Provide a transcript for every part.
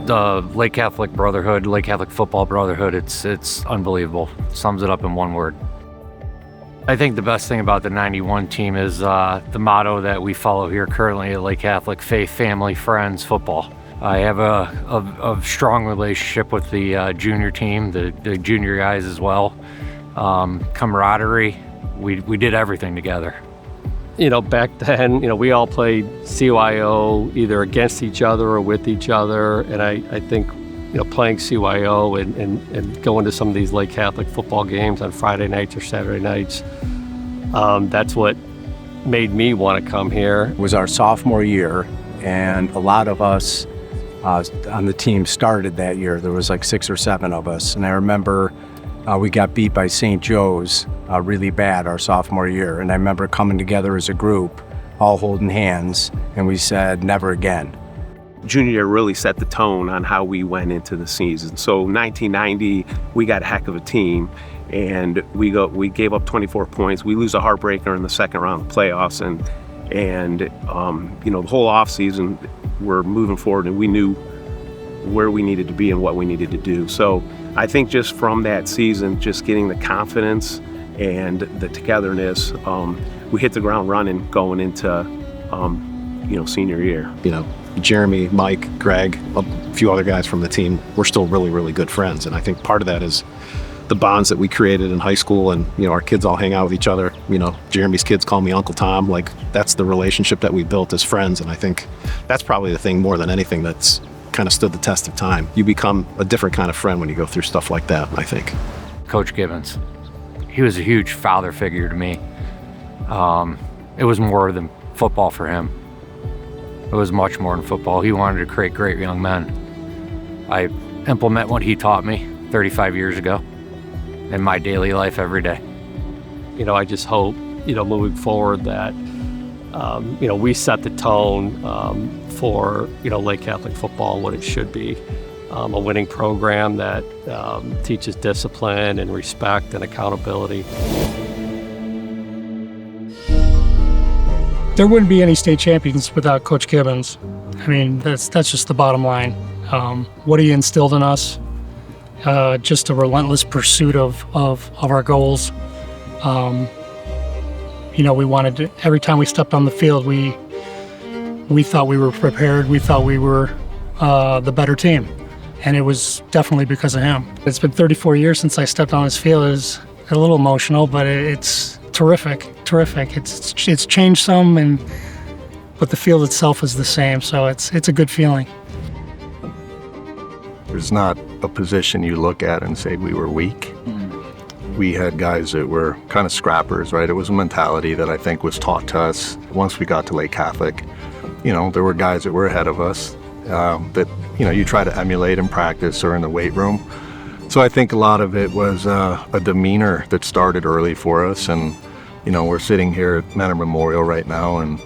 The Lake Catholic Brotherhood, Lake Catholic Football Brotherhood, it's unbelievable. Sums it up in one word. I think the best thing about the 91 team is the motto that we follow here currently at Lake Catholic: faith, family, friends, football. I have a strong relationship with the junior team, the junior guys as well. Camaraderie, we did everything together. Back then, we all played CYO either against each other or with each other. And I think, playing CYO and going to some of these Lake Catholic football games on Friday nights or Saturday nights, that's what made me want to come here. It was our sophomore year, and a lot of us on the team started that year. There was like 6 or 7 of us. And I remember we got beat by St. Joe's really bad our sophomore year. And I remember coming together as a group, all holding hands, and we said, never again. Junior year really set the tone on how we went into the season. So 1990, we got a heck of a team, and we gave up 24 points. We lose a heartbreaker in the second round of playoffs, and the whole offseason, we're moving forward, and we knew where we needed to be and what we needed to do. So I think just from that season, just getting the confidence and the togetherness, we hit the ground running going into senior year. Jeremy, Mike, Greg, a few other guys from the team, we're still really, really good friends. And I think part of that is the bonds that we created in high school, and our kids all hang out with each other. Jeremy's kids call me Uncle Tom. Like, that's the relationship that we built as friends. And I think that's probably the thing more than anything that's kind of stood the test of time. You become a different kind of friend when you go through stuff like that, I think. Coach Gibbons, he was a huge father figure to me. It was more than football for him. It was much more than football. He wanted to create great young men. I implement what he taught me 35 years ago in my daily life every day. I just hope, moving forward that, we set the tone for, Lake Catholic football, what it should be. A winning program that teaches discipline and respect and accountability. There wouldn't be any state champions without Coach Gibbons. I mean, that's just the bottom line. What he instilled in us, just a relentless pursuit of our goals. We wanted to, every time we stepped on the field, we thought we were prepared. We thought we were the better team, and it was definitely because of him. It's been 34 years since I stepped on his field. It's a little emotional, but it's terrific. It's changed some, but the field itself is the same, so it's a good feeling. There's not a position you look at and say we were weak. We had guys that were kind of scrappers, right? It was a mentality that I think was taught to us once we got to Lake Catholic. There were guys that were ahead of us that you try to emulate in practice or in the weight room. So I think a lot of it was a demeanor that started early for us, and we're sitting here at Mentor Memorial right now, and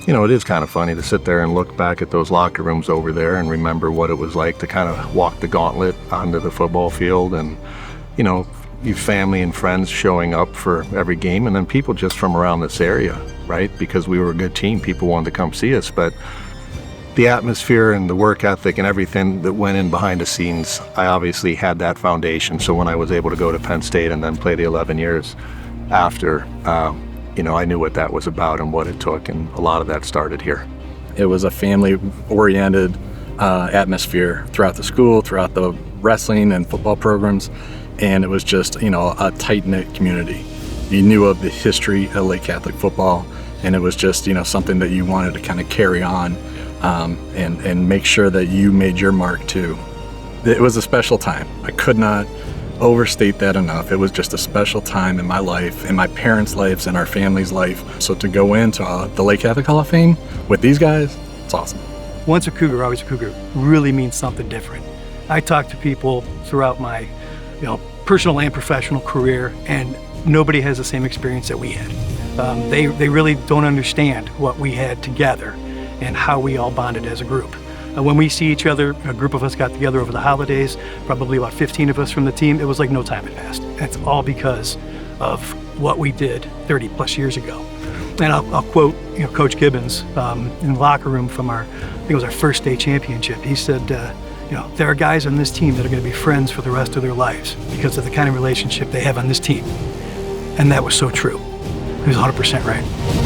it is kind of funny to sit there and look back at those locker rooms over there and remember what it was like to kind of walk the gauntlet onto the football field, and your family and friends showing up for every game, and then people just from around this area, right? Because we were a good team, people wanted to come see us. But the atmosphere and the work ethic and everything that went in behind the scenes, I obviously had that foundation. So when I was able to go to Penn State and then play the 11 years after, I knew what that was about and what it took, and a lot of that started here. It was a family-oriented atmosphere throughout the school, throughout the wrestling and football programs, and it was just, a tight-knit community. You knew of the history of Lake Catholic football, and it was just, something that you wanted to kind of carry on and make sure that you made your mark too. It was a special time. I could not overstate that enough. It was just a special time in my life, in my parents' lives, and our family's life. So to go into the Lake Catholic Hall of Fame with these guys, it's awesome. Once a Cougar, always a Cougar really means something different. I talk to people throughout my personal and professional career, and nobody has the same experience that we had. They really don't understand what we had together and how we all bonded as a group. When we see each other, a group of us got together over the holidays, probably about 15 of us from the team, it was like no time had passed. That's all because of what we did 30 plus years ago. And I'll quote Coach Gibbons in the locker room from I think it was our first state championship. He said, there are guys on this team that are going to be friends for the rest of their lives because of the kind of relationship they have on this team. And that was so true. He was 100% right.